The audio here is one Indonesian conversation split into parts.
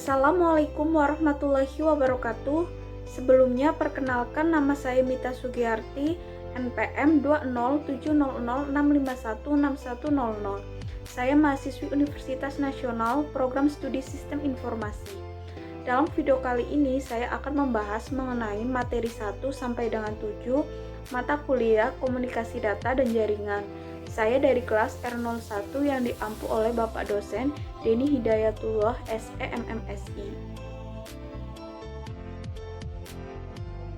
Assalamualaikum warahmatullahi wabarakatuh. Sebelumnya perkenalkan, nama saya Mita Sugiyarti, NPM 20700651610. Saya mahasiswi Universitas Nasional Program Studi Sistem Informasi. Dalam video kali ini saya akan membahas mengenai materi 1 sampai dengan 7 mata kuliah Komunikasi Data dan Jaringan. Saya dari kelas R01 yang diampu oleh Bapak dosen Deni Hidayatullah SEMMSI.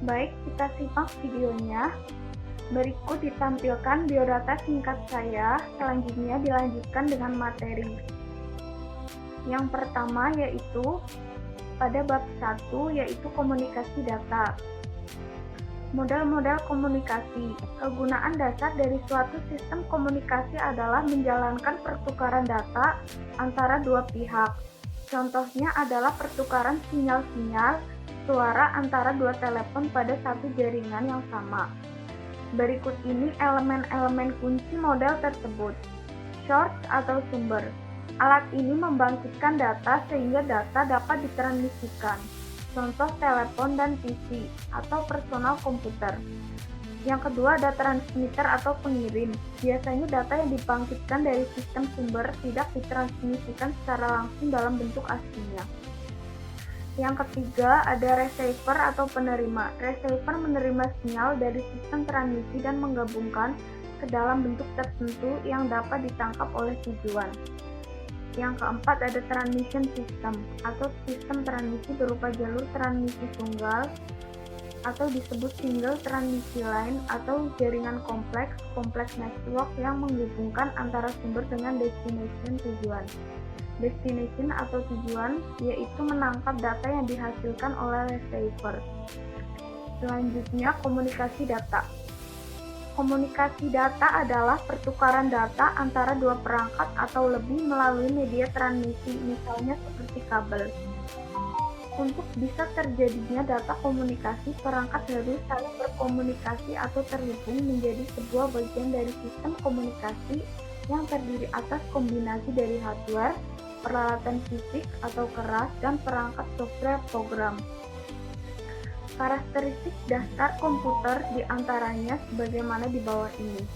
Baik, kita simak videonya. Berikut ditampilkan biodata singkat saya, selanjutnya dilanjutkan dengan materi. Yang pertama yaitu pada bab 1 yaitu komunikasi data. Model-model komunikasi. Kegunaan dasar dari suatu sistem komunikasi adalah menjalankan pertukaran data antara dua pihak. Contohnya adalah pertukaran sinyal-sinyal suara antara dua telepon pada satu jaringan yang sama. Berikut ini elemen-elemen kunci model tersebut. Source atau sumber. Alat ini membangkitkan data sehingga data dapat ditransmisikan. Contoh telepon dan PC atau personal komputer. Yang kedua ada transmitter atau pengirim. Biasanya data yang dibangkitkan dari sistem sumber tidak ditransmisikan secara langsung dalam bentuk aslinya. Yang ketiga ada receiver atau penerima. Receiver menerima sinyal dari sistem transmisi dan menggabungkan ke dalam bentuk tertentu yang dapat ditangkap oleh tujuan. Yang keempat ada transmission system atau sistem transmisi berupa jalur transmisi tunggal atau disebut single transmisi line atau jaringan kompleks network yang menghubungkan antara sumber dengan destination tujuan. Destination atau tujuan yaitu menangkap data yang dihasilkan oleh receiver. Selanjutnya komunikasi data. Komunikasi data adalah pertukaran data antara dua perangkat atau lebih melalui media transmisi, misalnya seperti kabel. Untuk bisa terjadinya data komunikasi, perangkat harus saling berkomunikasi atau terhubung menjadi sebuah bagian dari sistem komunikasi yang terdiri atas kombinasi dari hardware, peralatan fisik atau keras, dan perangkat software program. Karakteristik dasar komputer diantaranya sebagaimana di bawah ini.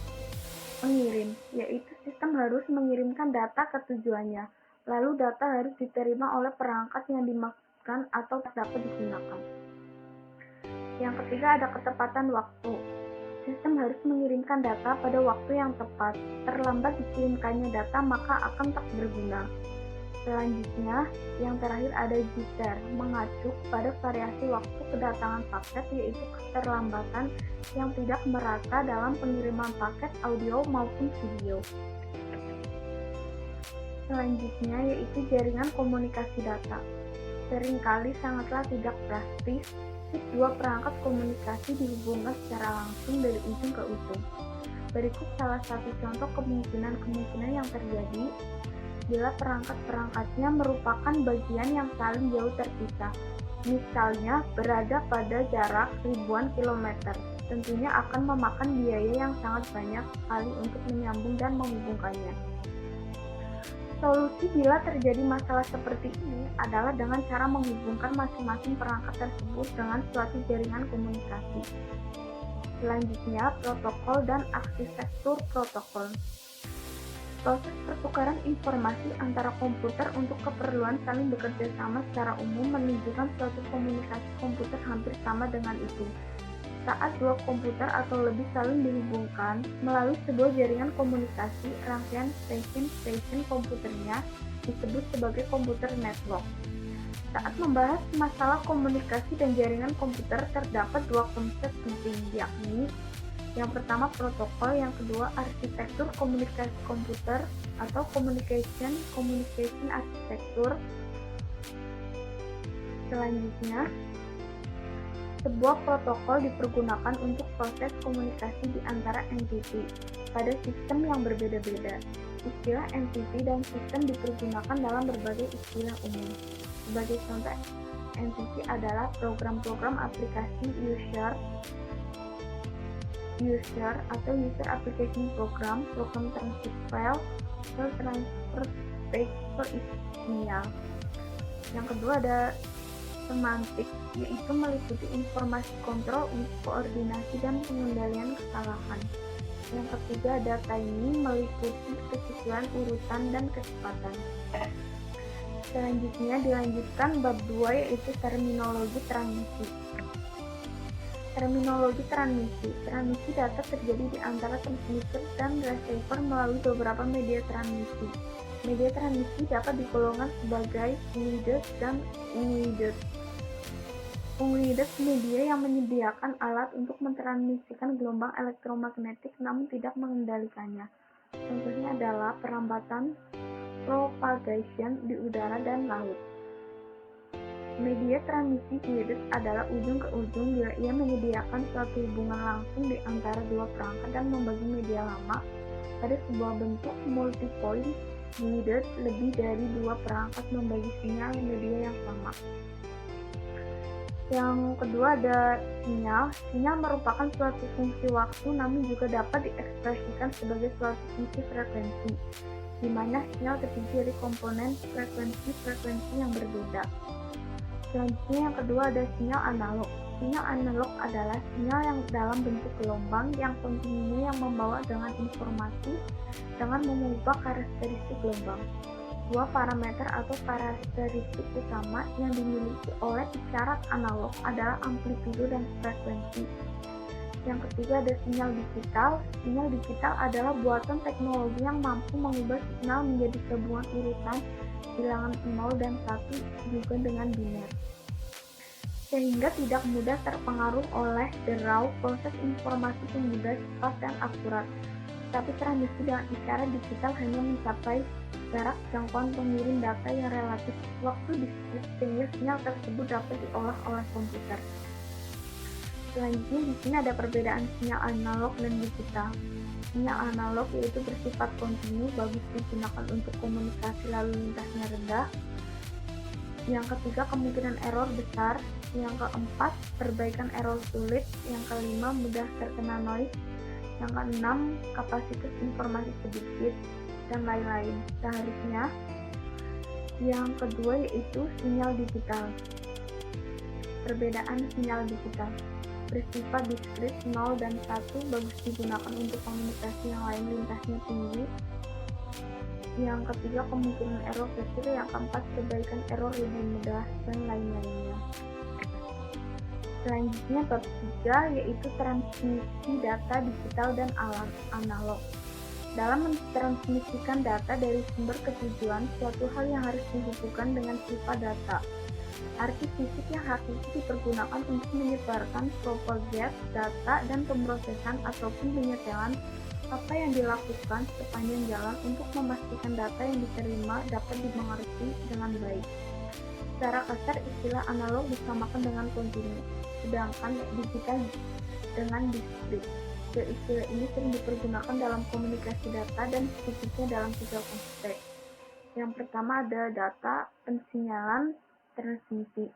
Pengirim, yaitu sistem harus mengirimkan data ke tujuannya, lalu data harus diterima oleh perangkat yang dimaksudkan atau dapat digunakan. Yang ketiga ada ketepatan waktu. Sistem harus mengirimkan data pada waktu yang tepat. Terlambat dikirimkannya data maka akan tak berguna. Selanjutnya, yang terakhir ada jitter, mengacu pada variasi waktu kedatangan paket yaitu keterlambatan yang tidak merata dalam pengiriman paket audio maupun video. Selanjutnya yaitu jaringan komunikasi data. Seringkali sangatlah tidak praktis dua perangkat komunikasi dihubungkan secara langsung dari ujung ke ujung. Berikut salah satu contoh kemungkinan yang terjadi bila perangkat-perangkatnya merupakan bagian yang saling jauh terpisah, misalnya berada pada jarak ribuan kilometer, tentunya akan memakan biaya yang sangat banyak sekali untuk menyambung dan menghubungkannya. Solusi bila terjadi masalah seperti ini adalah dengan cara menghubungkan masing-masing perangkat tersebut dengan suatu jaringan komunikasi. Selanjutnya, protokol dan arsitektur protokol. Proses pertukaran informasi antara komputer untuk keperluan saling bekerja sama secara umum menunjukkan suatu komunikasi komputer hampir sama dengan itu. Saat dua komputer atau lebih saling dihubungkan melalui sebuah jaringan komunikasi, rangkaian stasiun komputernya disebut sebagai komputer network. Saat membahas masalah komunikasi dan jaringan komputer terdapat dua konsep penting, yakni yang pertama protokol, yang kedua arsitektur komunikasi komputer atau communication architecture. Selanjutnya, sebuah protokol dipergunakan untuk proses komunikasi di antara entiti pada sistem yang berbeda-beda. Istilah entiti dan sistem dipergunakan dalam berbagai istilah umum. Sebagai contoh, entiti adalah program-program aplikasi user atau user application program transfer file, atau transfer back ke isinya. Yang kedua ada semantik, yaitu meliputi informasi kontrol untuk koordinasi dan pengendalian kesalahan. Yang ketiga ada timing, meliputi kesesuaian urutan dan kecepatan. Selanjutnya dilanjutkan bab 2, yaitu terminologi transmisi. Terminologi transmisi. Transmisi data terjadi di antara transmitter dan receiver melalui beberapa media transmisi. Media transmisi dapat digolongkan sebagai fluides dan unguides. Unguides media yang menyediakan alat untuk mentransmisikan gelombang elektromagnetik namun tidak mengendalikannya. Contohnya adalah perlambatan propagation di udara dan laut. Media transmisi fluides adalah ujung ke ujung bila ia menyediakan suatu hubungan langsung di antara dua perangkat dan membagi media lama pada sebuah bentuk multipoint fluides. Lebih dari dua perangkat membagi sinyal media yang sama. Yang kedua ada sinyal. Sinyal merupakan suatu fungsi waktu namun juga dapat diekspresikan sebagai suatu fungsi frekuensi, di mana sinyal terdiri dari komponen frekuensi yang berbeda. Selanjutnya yang kedua ada sinyal analog. Sinyal analog adalah sinyal yang dalam bentuk gelombang yang kontinu yang membawa dengan informasi dengan mengubah karakteristik gelombang. Dua parameter atau karakteristik utama yang dimiliki oleh isyarat analog adalah amplitudo dan frekuensi. Yang ketiga ada sinyal digital. Sinyal digital adalah buatan teknologi yang mampu mengubah sinyal menjadi gabungan urutan bilangan 0 dan 1 juga dengan biner, sehingga tidak mudah terpengaruh oleh derau. Proses informasi pun mudah, cepat, dan akurat. Tapi transmisi dengan isyarat digital hanya mencapai jarak jangkauan pengirim data yang relatif waktu diskrit sehingga sinyal tersebut dapat diolah oleh komputer. Selanjutnya di sini ada perbedaan sinyal analog dan digital. Sinyal analog yaitu bersifat kontinu, bagus digunakan untuk komunikasi lalu lintasnya rendah. Yang ketiga kemungkinan error besar. Yang keempat perbaikan error sulit. Yang kelima mudah terkena noise. Yang keenam kapasitas informasi sedikit, dan lain-lain. Seharusnya yang kedua yaitu sinyal digital. Perbedaan sinyal digital bersifat diskrit 0 dan 1, bagus digunakan untuk komunikasi yang lain lintasnya tinggi. Yang ketiga kemungkinan error kecil. Yang keempat perbaikan error lebih mudah, dan lain-lainnya. Selanjutnya bab 3 yaitu transmisi data digital dan analog. Dalam mentransmisikan data dari sumber ke tujuan, suatu hal yang harus dihubungkan dengan sifat data. Arti fisik yang hakiki dipergunakan untuk menyebarkan, propagate data, dan pemrosesan ataupun penyetelan apa yang dilakukan sepanjang jalan untuk memastikan data yang diterima dapat dimengerti dengan baik. Secara kasar istilah analog disamakan dengan kontinu, sedangkan digital dengan diskrit. Istilah ini sering dipergunakan dalam komunikasi data dan spesifiknya dalam 3 konteks. Yang pertama ada data, pensinyalan, transmisi.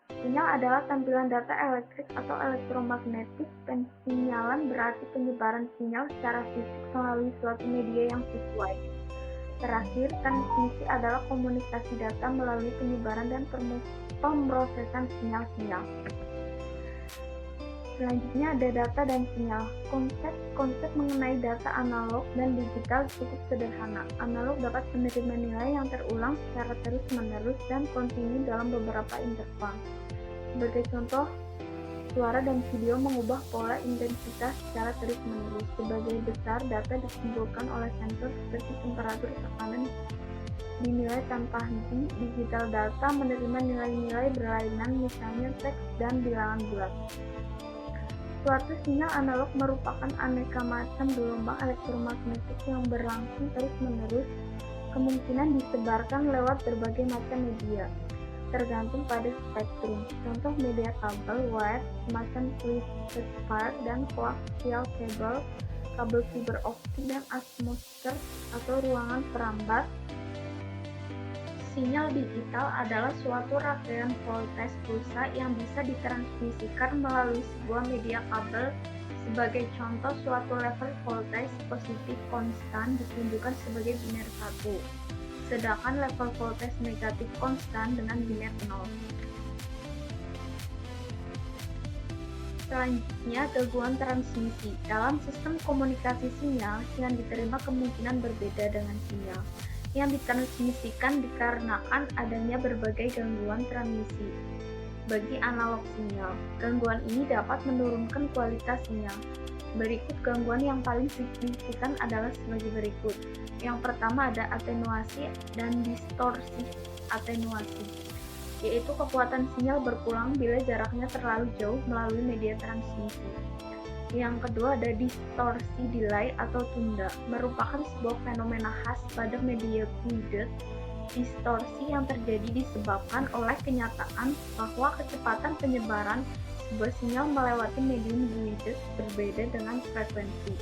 Sinyal adalah tampilan data elektrik atau elektromagnetik. Pensinyalan berarti penyebaran sinyal secara fisik melalui suatu media yang sesuai. Terakhir, transmisi adalah komunikasi data melalui penyebaran dan pemrosesan sinyal-sinyal. Selanjutnya ada data dan sinyal. Konsep mengenai data analog dan digital cukup sederhana. Analog dapat menerima nilai yang terulang secara terus-menerus dan kontinu dalam beberapa interval. Sebagai contoh, suara dan video mengubah pola intensitas secara terus-menerus. Sebagai besar, data dikumpulkan oleh sensor seperti temperatur, tekanan dinilai tanpa henti. Digital data menerima nilai-nilai berlainan, misalnya teks dan bilangan bulat. Suatu sinyal analog merupakan aneka macam gelombang elektromagnetik yang berlangsung terus-menerus, kemungkinan disebarkan lewat berbagai macam media, tergantung pada spektrum. Contoh media kabel, wire, semacam twisted pair dan coaxial cable, kabel fiber optik, dan atmosfer atau ruangan perambat. Sinyal digital adalah suatu rangkaian voltage pulsa yang bisa ditransmisikan melalui sebuah media kabel. Sebagai contoh, suatu level voltage positif konstan ditunjukkan sebagai biner 1. sedangkan level voltage negatif konstan dengan biner 0. Selanjutnya, gangguan transmisi. Dalam sistem komunikasi sinyal, yang diterima kemungkinan berbeda dengan sinyal yang ditransmisikan dikarenakan adanya berbagai gangguan transmisi. Bagi analog sinyal, gangguan ini dapat menurunkan kualitas sinyal. Berikut gangguan yang paling signifikan adalah sebagai berikut. Yang pertama ada atenuasi dan distorsi. Atenuasi yaitu kekuatan sinyal berkurang bila jaraknya terlalu jauh melalui media transmisi. Yang kedua ada distorsi delay atau tunda, merupakan sebuah fenomena khas pada media guided. Distorsi yang terjadi disebabkan oleh kenyataan bahwa kecepatan penyebaran sebuah sinyal melewati medium guided berbeda dengan frekuensi.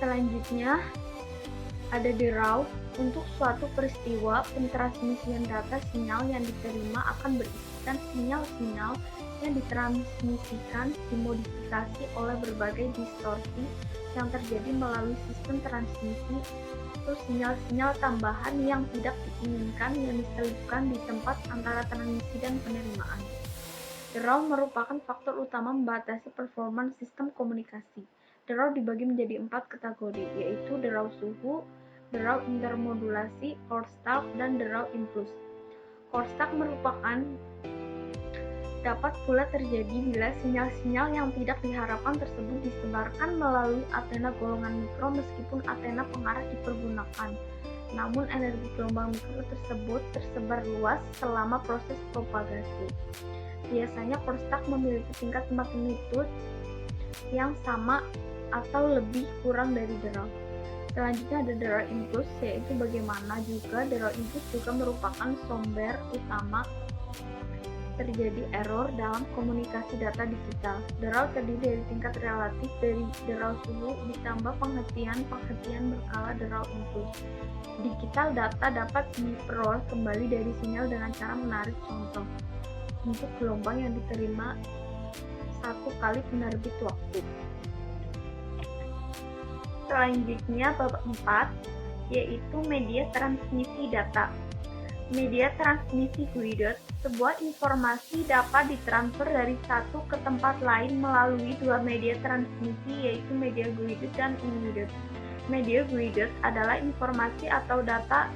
Selanjutnya ada derau. Untuk suatu peristiwa, pentransmisian data sinyal yang diterima akan berisikan sinyal-sinyal yang ditransmisikan dimodifikasi oleh berbagai distorsi yang terjadi melalui sistem transmisi atau sinyal-sinyal tambahan yang tidak diinginkan yang diselipkan di tempat antara transmisi dan penerimaan. Derau merupakan faktor utama membatasi performa sistem komunikasi. Derau dibagi menjadi 4 kategori, yaitu derau suhu, derau intermodulasi, crosstalk, dan derau impuls. Crosstalk merupakan dapat pula terjadi bila sinyal-sinyal yang tidak diharapkan tersebut disebarkan melalui antena golongan mikro meskipun antena pengarah dipergunakan. Namun energi gelombang mikro tersebut tersebar luas selama proses propagasi. Biasanya crosstalk memiliki tingkat magnitude yang sama atau lebih kurang dari derau. Selanjutnya ada derau impuls, yaitu bagaimana juga derau impuls juga merupakan sumber utama terjadi error dalam komunikasi data digital. Derau terdiri dari tingkat relatif dari derau suhu ditambah penghentian berkala derau impuls. Digital data dapat diperoleh kembali dari sinyal dengan cara menarik contoh untuk gelombang yang diterima satu kali penerbit waktu. Selanjutnya babak 4, yaitu media transmisi data. Media transmisi guided, sebuah informasi dapat ditransfer dari satu ke tempat lain melalui dua media transmisi, yaitu media guided dan unguided. Media guided adalah informasi atau data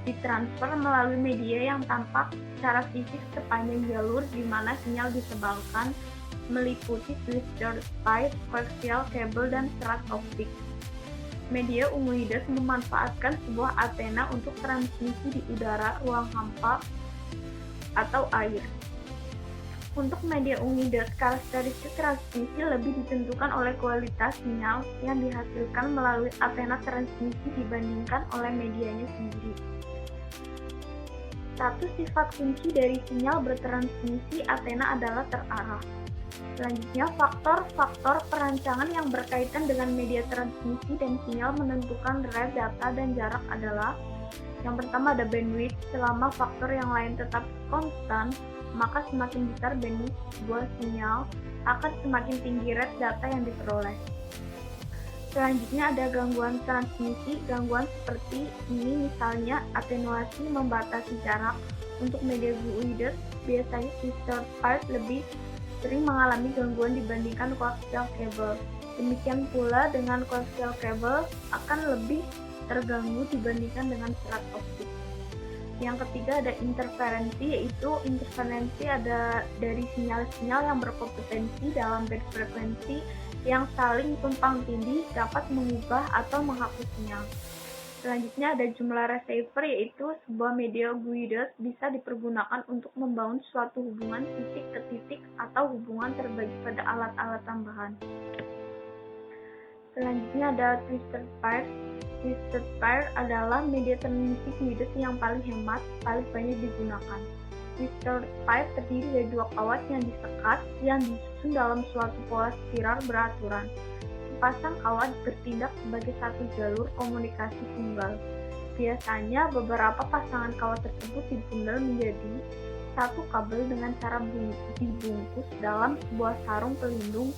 ditransfer melalui media yang tampak secara fisik sepanjang jalur di mana sinyal disebarkan, meliputi twisted pipe, koaksial kabel, dan serat optik. Media unguided memanfaatkan sebuah antena untuk transmisi di udara, ruang hampa, atau air. Untuk media unguided, karakteristik transmisi lebih ditentukan oleh kualitas sinyal yang dihasilkan melalui antena transmisi dibandingkan oleh medianya sendiri. Satu sifat kunci dari sinyal bertransmisi antena adalah terarah. Selanjutnya, faktor-faktor perancangan yang berkaitan dengan media transmisi dan sinyal menentukan rate data dan jarak adalah: yang pertama ada bandwidth. Selama faktor yang lain tetap konstan, maka semakin besar bandwidth sebuah sinyal, akan semakin tinggi rate data yang diperoleh. Selanjutnya ada gangguan transmisi. Gangguan seperti ini misalnya atenuasi membatasi jarak. Untuk media guided, biasanya twisted pipe lebih sering mengalami gangguan dibandingkan koaksial kabel. Demikian pula dengan koaksial kabel akan lebih terganggu dibandingkan dengan serat optik. Yang ketiga ada interferensi, yaitu interferensi ada dari sinyal-sinyal yang berkompetensi dalam band frekuensi yang saling tumpang tindih dapat mengubah atau menghapus sinyal. Selanjutnya ada jumlah receiver, yaitu sebuah media guided bisa dipergunakan untuk membangun suatu hubungan titik ke titik atau hubungan terbagi pada alat-alat tambahan. Selanjutnya ada twisted pair. Twisted pair adalah media transmisi guided yang paling hemat, paling banyak digunakan. Twisted pair terdiri dari dua kawat yang disekat yang disusun dalam suatu pola spiral beraturan. Pasang kawat bertindak sebagai satu jalur komunikasi tunggal. Biasanya beberapa pasangan kawat tersebut dibundel menjadi satu kabel dengan cara dibungkus dalam sebuah sarung pelindung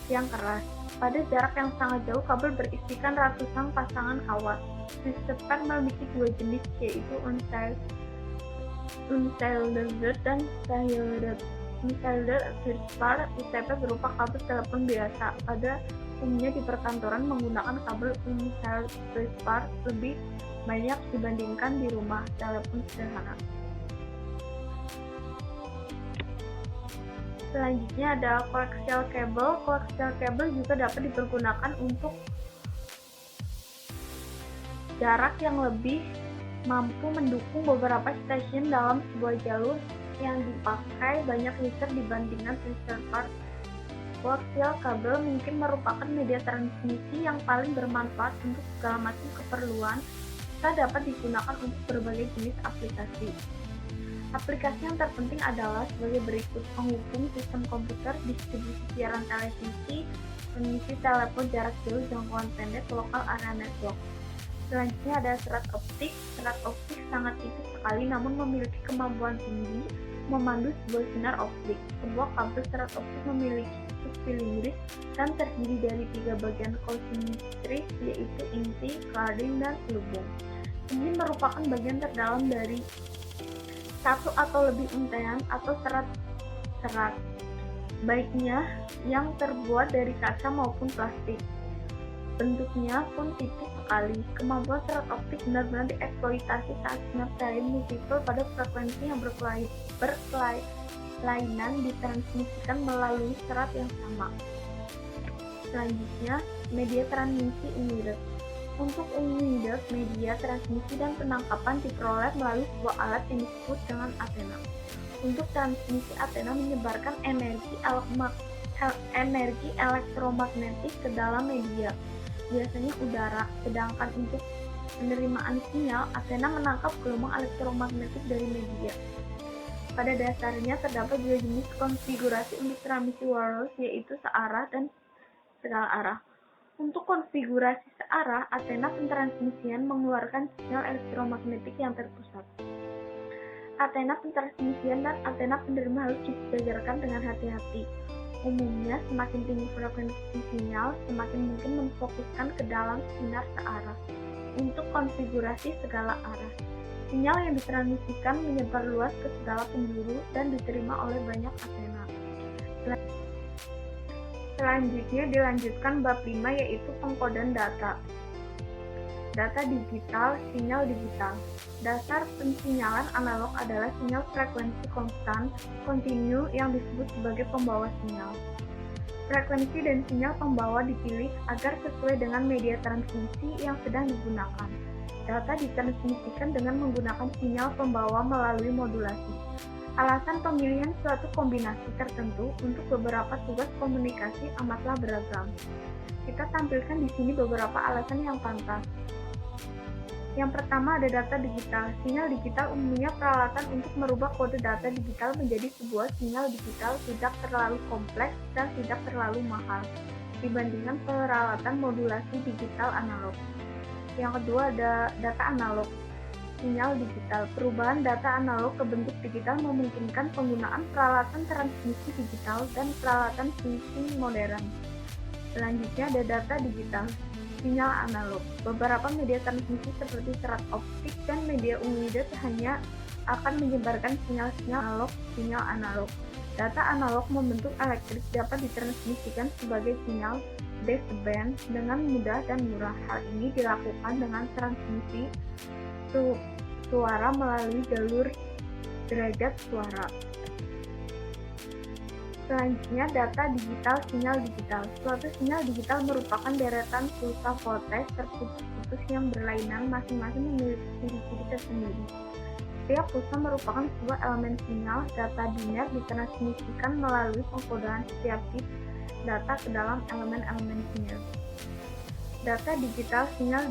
yang keras. Pada jarak yang sangat jauh, kabel berisikan ratusan pasangan kawat. feedspar memiliki dua jenis, yaitu unshielded dan shielded. Unshielded feedspar UTP berupa kabel telepon biasa. Pada umumnya di perkantoran menggunakan kabel unshielded feedspar lebih banyak dibandingkan di rumah telepon sederhana. Selanjutnya ada coaxial cable. Coaxial cable juga dapat dipergunakan untuk jarak yang lebih, mampu mendukung beberapa stasiun dalam sebuah jalur yang dipakai banyak user dibandingkan feedspar. Coaxial cable mungkin merupakan media transmisi yang paling bermanfaat untuk segala macam keperluan serta dapat digunakan untuk berbagai jenis aplikasi. Aplikasi yang terpenting adalah sebagai berikut: penghubung sistem komputer, distribusi siaran televisi, transmisi telepon jarak jauh, jangkauan pendek, lokal area network. Selanjutnya ada serat optik. Serat optik sangat tipis sekali namun memiliki kemampuan tinggi memandu sebuah sinar optik. Sebuah kabel serat optik memiliki struktur silindris dan terdiri dari 3 bagian konsentris, yaitu inti, cladding, dan selubung. Ini merupakan bagian terdalam dari satu atau lebih untaian atau serat-serat, baiknya yang terbuat dari kaca maupun plastik. Bentuknya pun tipis sekali. Kemampuan serat optik benar-benar dieksploitasi saat sinar cahaya multiple pada frekuensi yang berkelainan ditransmisikan melalui serat yang sama. Selanjutnya, media transmisi unwidth. Untuk unwidth, media transmisi dan penangkapan diperoleh melalui sebuah alat yang disebut dengan antena. Untuk transmisi, antena menyebarkan energi elektromagnetik ke dalam media, biasanya udara, sedangkan untuk penerimaan sinyal, antena menangkap gelombang elektromagnetik dari media. Pada dasarnya terdapat dua jenis konfigurasi untuk transmisi wireless, yaitu searah dan segala arah. Untuk konfigurasi searah, antena pentransmisian mengeluarkan sinyal elektromagnetik yang terpusat. Antena pentransmisian dan antena penerima harus disejajarkan dengan hati-hati. Umumnya, semakin tinggi frekuensi sinyal, semakin mungkin memfokuskan ke dalam sinar searah. Untuk konfigurasi segala arah, sinyal yang ditransmisikan menyebar luas ke segala penjuru dan diterima oleh banyak antena. Selanjutnya dilanjutkan bab 5, yaitu pengkodean data. Data digital, sinyal digital. Dasar pensinyalan analog adalah sinyal frekuensi konstan, kontinu yang disebut sebagai pembawa sinyal. Frekuensi dan sinyal pembawa dipilih agar sesuai dengan media transmisi yang sedang digunakan. Data ditransmisikan dengan menggunakan sinyal pembawa melalui modulasi. Alasan pemilihan suatu kombinasi tertentu untuk beberapa tugas komunikasi amatlah beragam. Kita tampilkan di sini beberapa alasan yang pantas. Yang pertama ada data digital. Sinyal digital umumnya peralatan untuk merubah kode data digital menjadi sebuah sinyal digital tidak terlalu kompleks dan tidak terlalu mahal dibandingkan peralatan modulasi digital analog. Yang kedua ada data analog. Sinyal digital. Perubahan data analog ke bentuk digital memungkinkan penggunaan peralatan transmisi digital dan peralatan switching modern. Selanjutnya ada data digital. Sinyal analog. Beberapa media transmisi seperti serat optik dan media unwidth hanya akan menyebarkan sinyal analog. Data analog membentuk elektrik dapat ditransmisikan sebagai sinyal baseband dengan mudah dan murah. Hal ini dilakukan dengan transmisi suara melalui jalur derajat suara. Selanjutnya, data digital, sinyal digital. Suatu sinyal digital merupakan deretan pulsa voltage terputus-putus yang berlainan, masing-masing memiliki ciri-ciri tersendiri. Setiap pulsa merupakan sebuah elemen sinyal. Data biner ditransmisikan melalui pengkodean setiap bit data ke dalam elemen-elemen sinyal. Data digital, sinyal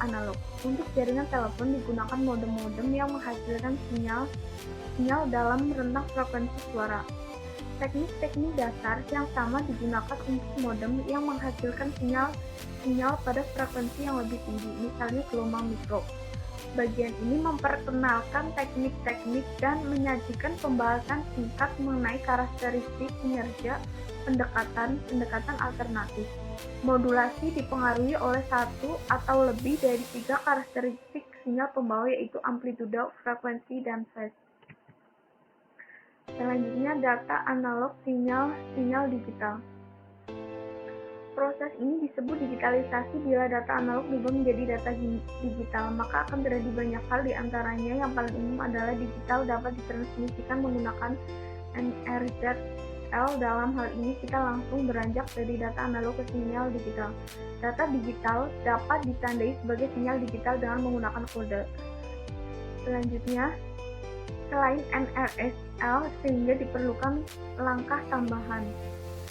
analog. Untuk jaringan telepon digunakan modem-modem yang menghasilkan sinyal dalam rentang frekuensi suara. Teknik-teknik dasar yang sama digunakan untuk modem yang menghasilkan sinyal pada frekuensi yang lebih tinggi, misalnya gelombang mikro. Bagian ini memperkenalkan teknik-teknik dan menyajikan pembahasan singkat mengenai karakteristik, kinerja, pendekatan alternatif. Modulasi dipengaruhi oleh satu atau lebih dari 3 karakteristik sinyal pembawa, yaitu amplitudo, frekuensi, dan phase. Selanjutnya, data analog sinyal digital. Proses ini disebut digitalisasi. Bila data analog diubah menjadi data digital, maka akan terjadi banyak hal. Di antaranya yang paling umum adalah digital dapat ditransmisikan menggunakan NRZ-L. Dalam hal ini kita langsung beranjak dari data analog ke sinyal digital. Data digital dapat ditandai sebagai sinyal digital dengan menggunakan kode. Selanjutnya, selain NRZ-L, sehingga diperlukan langkah tambahan.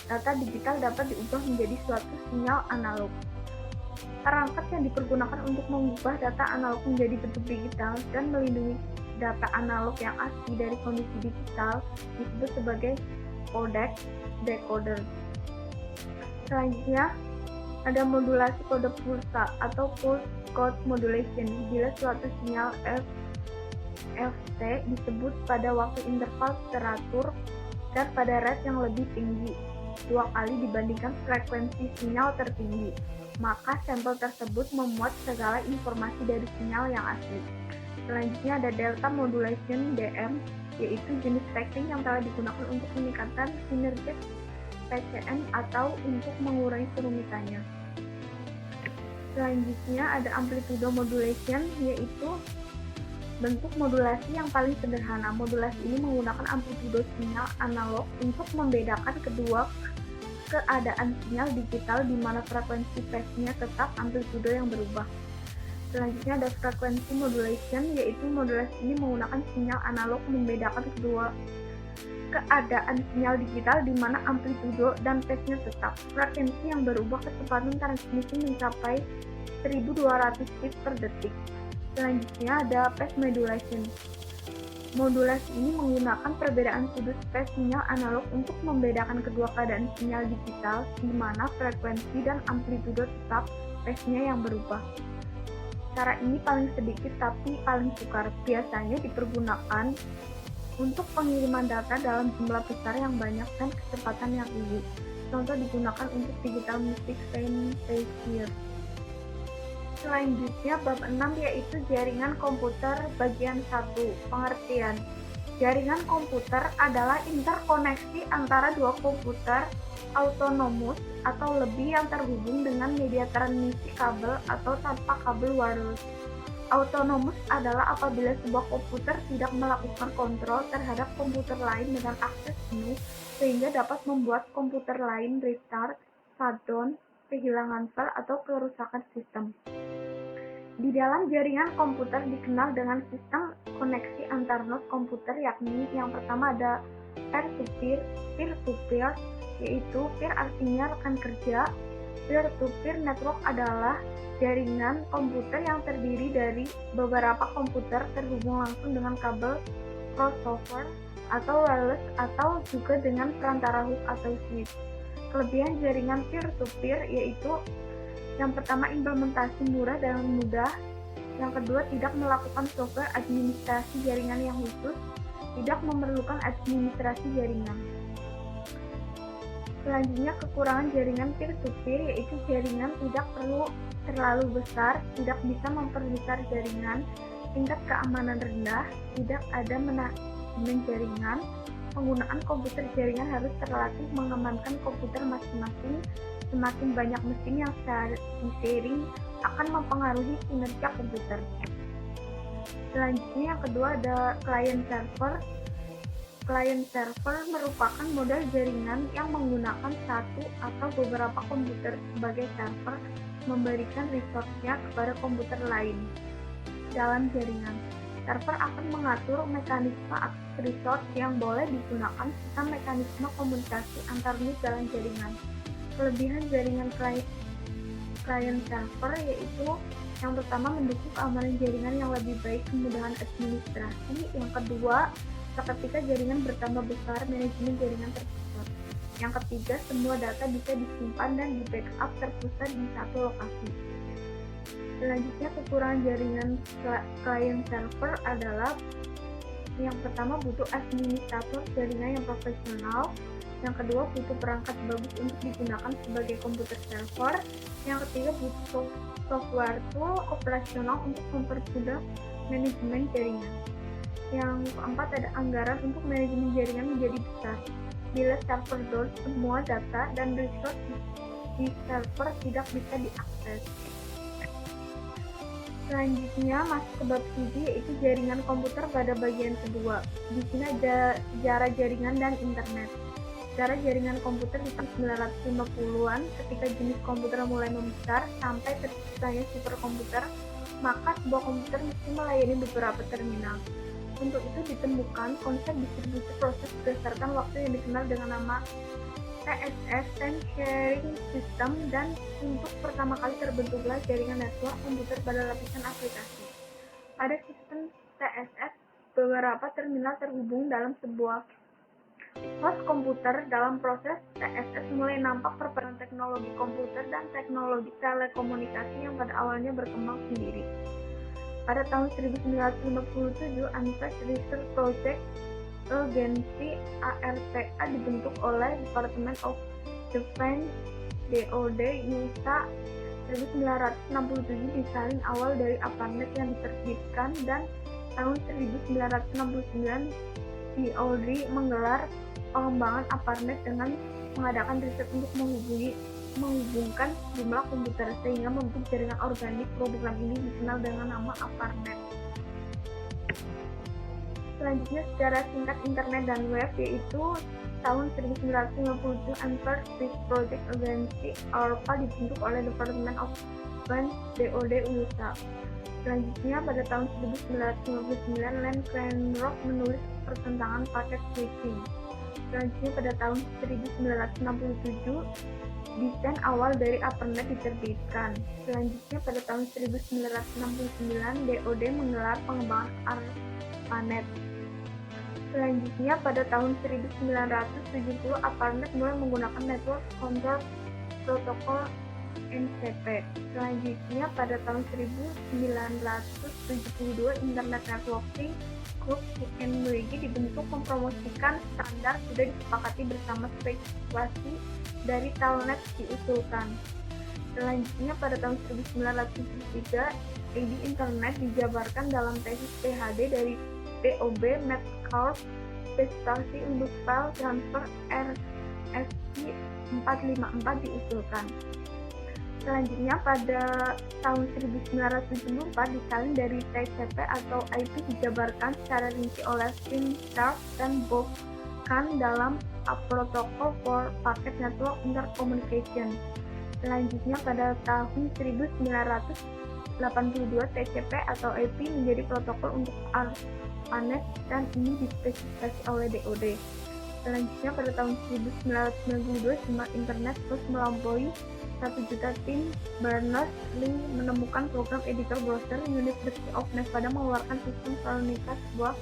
Data digital dapat diubah menjadi suatu sinyal analog. Perangkat yang dipergunakan untuk mengubah data analog menjadi bentuk digital dan melindungi data analog yang asli dari kondisi digital disebut sebagai codec decoder. Selanjutnya, ada modulasi kode pulsa atau pulse code modulation. Bila suatu sinyal FC disebut pada waktu interval teratur dan pada rate yang lebih tinggi 2 kali dibandingkan frekuensi sinyal tertinggi, maka sampel tersebut memuat segala informasi dari sinyal yang asli. Selanjutnya ada delta modulation (DM), yaitu jenis phasing yang telah digunakan untuk meningkatkan sinergi PCM atau untuk mengurangi kerumitannya. Selanjutnya ada amplitudo modulation, yaitu bentuk modulasi yang paling sederhana. Modulasi ini menggunakan amplitudo sinyal analog untuk membedakan kedua keadaan sinyal digital di mana frekuensi phase-nya tetap, amplitudo yang berubah. Selanjutnya ada frekuensi modulation, yaitu modulasi ini menggunakan sinyal analog membedakan kedua keadaan sinyal digital di mana amplitudo dan phase-nya tetap. Frekuensi yang berubah, kecepatan transmisi mencapai 1200 bit per detik. Selanjutnya ada phase modulation. Modulasi ini menggunakan perbedaan sudut phase sinyal analog untuk membedakan kedua keadaan sinyal digital di mana frekuensi dan amplitudo tetap, phase-nya yang berubah. Cara ini paling sedikit tapi paling sukar. Biasanya dipergunakan untuk pengiriman data dalam jumlah besar yang banyak dan kecepatan yang tinggi. Contoh digunakan untuk digital music synthesizer. Selanjutnya bab 6, yaitu jaringan komputer bagian 1. Pengertian. Jaringan komputer adalah interkoneksi antara dua komputer autonomous atau lebih yang terhubung dengan media transmisi kabel atau tanpa kabel wireless. Autonomous adalah apabila sebuah komputer tidak melakukan kontrol terhadap komputer lain dengan akses penuh, sehingga dapat membuat komputer lain restart, shutdown, kehilangan file, atau kerusakan sistem. Di dalam jaringan komputer dikenal dengan sistem koneksi antar node komputer, yakni yang pertama ada peer-to-peer, yaitu peer artinya rekan kerja. Peer-to-peer network adalah jaringan komputer yang terdiri dari beberapa komputer terhubung langsung dengan kabel crossover atau wireless atau juga dengan perantara hook atau switch. Kelebihan jaringan peer-to-peer yaitu yang pertama, implementasi murah dan mudah. Yang kedua, tidak melakukan software administrasi jaringan yang khusus, tidak memerlukan administrasi jaringan. Selanjutnya, kekurangan jaringan peer-to-peer yaitu jaringan tidak perlu terlalu besar, tidak bisa memperbesar jaringan, tingkat keamanan rendah, tidak ada manajemen jaringan, penggunaan komputer jaringan harus terlatih mengamankan komputer masing-masing. Semakin banyak mesin yang di-sharing akan mempengaruhi kinerja komputer. Selanjutnya yang kedua ada client server. Client server merupakan model jaringan yang menggunakan satu atau beberapa komputer sebagai server, memberikan resource-nya kepada komputer lain dalam jaringan. Server akan mengatur mekanisme akses resource yang boleh digunakan serta mekanisme komunikasi antar node dalam jaringan. Kelebihan jaringan client server yaitu yang pertama, mendukung keamanan jaringan yang lebih baik, kemudahan administrasi. Yang kedua, seketika jaringan bertambah besar, manajemen jaringan terpusat. Yang ketiga, semua data bisa disimpan dan di backup terpusat di satu lokasi. Selanjutnya, kekurangan jaringan client server adalah yang pertama, butuh administrator jaringan yang profesional. Yang kedua, butuh perangkat bagus untuk digunakan sebagai komputer server. Yang ketiga, butuh software tool operasional untuk mempermudah manajemen jaringan. Yang keempat, ada anggaran untuk manajemen jaringan menjadi besar. Bila server down, semua data dan resource di server tidak bisa diakses. Selanjutnya masuk ke bab 7, yaitu jaringan komputer pada bagian kedua. Di sini ada sejarah jaringan dan internet. Sejarah jaringan komputer di tahun 1950-an, ketika jenis komputer mulai membesar sampai terciptanya superkomputer, maka sebuah komputer mesti melayani beberapa terminal. Untuk itu ditemukan konsep distribusi proses berdasarkan waktu yang dikenal dengan nama TSS, Time Sharing System, dan untuk pertama kali terbentuklah jaringan network komputer pada lapisan aplikasi. Pada sistem TSS, beberapa terminal terhubung dalam sebuah host komputer. Dalam proses TSS mulai nampak perbedaan teknologi komputer dan teknologi telekomunikasi yang pada awalnya berkembang sendiri. Pada tahun 1957, Advanced Research Project Agency (ARPA) dibentuk oleh Department of Defense (DoD) USA. 1967 disalin awal dari ARPANET yang diterbitkan, dan tahun 1969 DoD menggelar pengembangan ARPANET dengan mengadakan riset untuk menghubungkan jumlah komputer sehingga membentuk jaringan organik. Program ini dikenal dengan nama ARPANET. Selanjutnya, secara singkat internet dan web, yaitu tahun 1957 Advanced Research Project Agency (ARPA) dibentuk oleh Department of Defense (DoD) USA. Selanjutnya, pada tahun 1959 Len Cranbrook menulis pertentangan paket switching. Selanjutnya, pada tahun 1967 desain awal dari ARPANET diterbitkan. Selanjutnya, pada tahun 1969 DoD menggelar pengembangan ARPANET. Selanjutnya, pada tahun 1970 ARPANET mulai menggunakan Network Control Protocol (NCP). Selanjutnya, pada tahun 1972 Internet Networking Group (INWG) dibentuk mempromosikan standar sudah disepakati bersama spesifikasi dari Telnet diusulkan. Selanjutnya, pada tahun 1973 ID Internet dijabarkan dalam tesis PhD dari BOB Metcalfe, spesifikasi untuk file transfer RFC 454 diusulkan. Selanjutnya, pada tahun 1974 disalin dari TCP atau IP dijabarkan secara rinci oleh Tim Sharp dan Bob Kahn dalam A Protocol for Packet Network Intercommunication. Selanjutnya, pada tahun 1982 TCP atau IP menjadi protokol untuk ARPANET, dan ini dispesifikasi oleh DoD. Selanjutnya, pada tahun 1992 jumlah internet terus melampaui 1 juta. Tim Berners-Lee menemukan program editor browser. University of Nevada mengeluarkan sistem Veronica, sebuah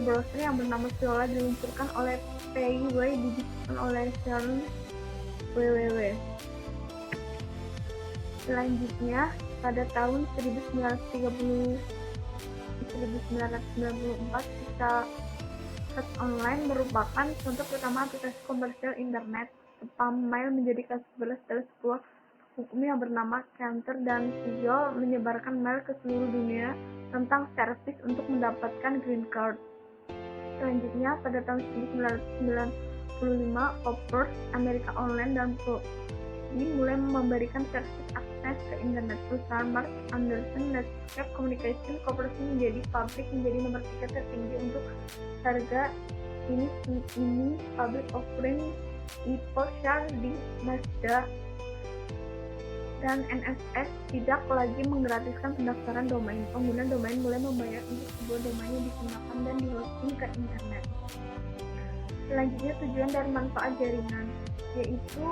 browser yang bernama Viola, diluncurkan oleh PIW, didirikan oleh Charles www. Selanjutnya, pada tahun 1994 Visa Search Online merupakan contoh pertama aplikasi komersial internet. Spam mail menjadi kasus berat setelah sebuah hukum yang bernama Cantor dan Siegel menyebarkan mail ke seluruh dunia tentang servis untuk mendapatkan green card. Selanjutnya, pada tahun 1995 Opera, America Online, dan Prodi mulai memberikan servis akses ke internet. Perusahaan Mark Anderson Netscape Communication Corporation menjadi pabrik menjadi nomor 3 tertinggi untuk harga ini public offering Apple share di Nasdaq, dan NSS tidak lagi menggratiskan pendaftaran domain. Pengguna domain mulai membayar untuk sebuah domain yang digunakan dan dihosting ke internet. Selanjutnya, tujuan dan manfaat jaringan, yaitu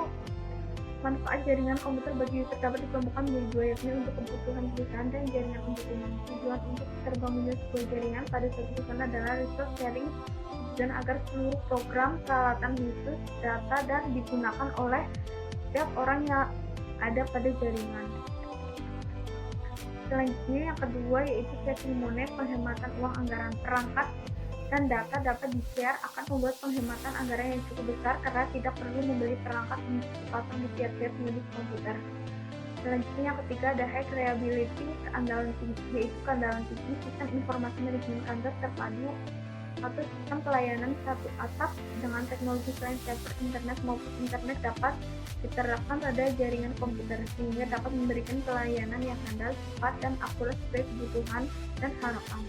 manfaat jaringan komputer bagi user dapat dikelompokkan menjadi dua, yakni untuk kebutuhan perusahaan dan jaringan untuk umum. Tujuan untuk terbangunnya sebuah jaringan pada suatu perusahaan adalah resource sharing, dan agar seluruh program, peralatan khusus, data, dan digunakan oleh setiap orang yang ada pada jaringan. Selanjutnya, yang kedua, yaitu saving money, penghematan uang anggaran. Perangkat dan data dapat di-share akan membuat penghematan anggaran yang cukup besar karena tidak perlu membeli perangkat untuk dipasang di tiap-tiap unit komputer. Selanjutnya yang ketiga ada high reliability, keandalan tinggi, yaitu keandalan tinggi sistem informasi manajemen kantor terpadu atau sistem pelayanan satu atap dengan teknologi client server internet maupun internet dapat diterapkan pada jaringan komputer sehingga dapat memberikan pelayanan yang handal, cepat, dan akurat sesuai kebutuhan dan harapan.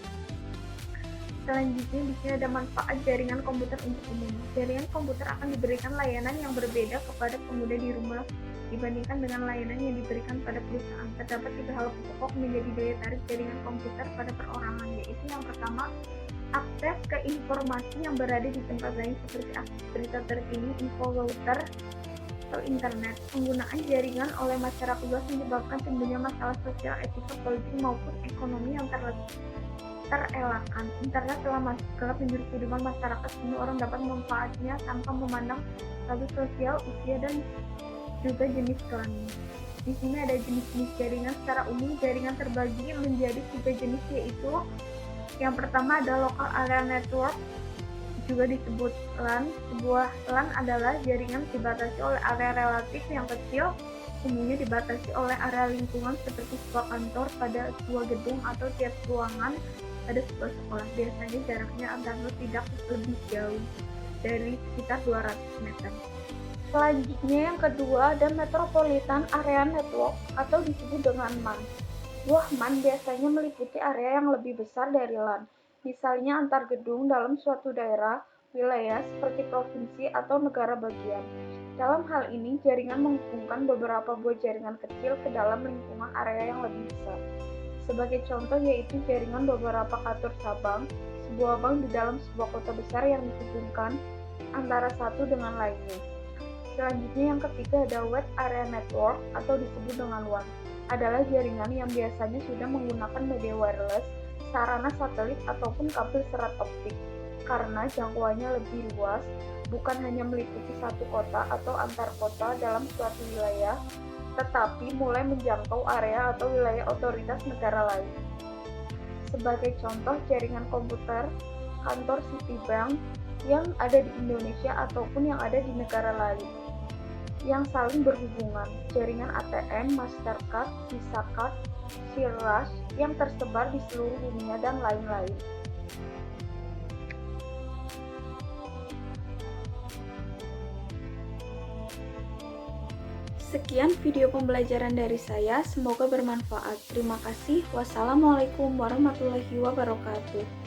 Selanjutnya di sini ada manfaat jaringan komputer untuk umum. Jaringan komputer akan diberikan layanan yang berbeda kepada pemuda di rumah dibandingkan dengan layanan yang diberikan pada perusahaan. Terdapat 3 hal pokok menjadi daya tarik jaringan komputer pada perorangan, yaitu yang pertama, akses ke informasi yang berada di tempat lain seperti akses berita terkini, info router, atau internet. Penggunaan jaringan oleh masyarakat luas menyebabkan timbulnya masalah sosial, etika, politik, maupun ekonomi yang terelakkan. Internet telah masuk ke penjuru kehidupan masyarakat, semua orang dapat memanfaatnya tanpa memandang status sosial, usia, dan juga jenis kelamin. Di sini ada jenis-jenis jaringan. Secara umum, jaringan terbagi menjadi 3 jenis, yaitu yang pertama ada local area network, juga disebut LAN. Sebuah LAN adalah jaringan dibatasi oleh area relatif yang kecil, umumnya dibatasi oleh area lingkungan seperti sebuah kantor pada sebuah gedung atau tiap ruangan pada sebuah sekolah. Biasanya jaraknya antara tidak lebih jauh dari sekitar 200 meter. Selanjutnya yang kedua ada metropolitan area network atau disebut dengan MAN. Sebuah MAN biasanya meliputi area yang lebih besar dari LAN, misalnya antar gedung dalam suatu daerah, wilayah seperti provinsi atau negara bagian. Dalam hal ini, jaringan menghubungkan beberapa buah jaringan kecil ke dalam lingkungan area yang lebih besar. Sebagai contoh yaitu jaringan beberapa kantor cabang, sebuah bank di dalam sebuah kota besar yang dihubungkan antara satu dengan lainnya. Selanjutnya yang ketiga ada wide area network atau disebut dengan WAN. Adalah jaringan yang biasanya sudah menggunakan media wireless, sarana satelit ataupun kabel serat optik. Karena jangkauannya lebih luas, bukan hanya meliputi satu kota atau antar kota dalam suatu wilayah, tetapi mulai menjangkau area atau wilayah otoritas negara lain. Sebagai contoh, jaringan komputer kantor Citibank yang ada di Indonesia ataupun yang ada di negara lain yang saling berhubungan, jaringan ATM, Mastercard, Visa Card, Silras yang tersebar di seluruh dunia, dan lain-lain. Sekian video pembelajaran dari saya, semoga bermanfaat. Terima kasih. Wassalamualaikum warahmatullahi wabarakatuh.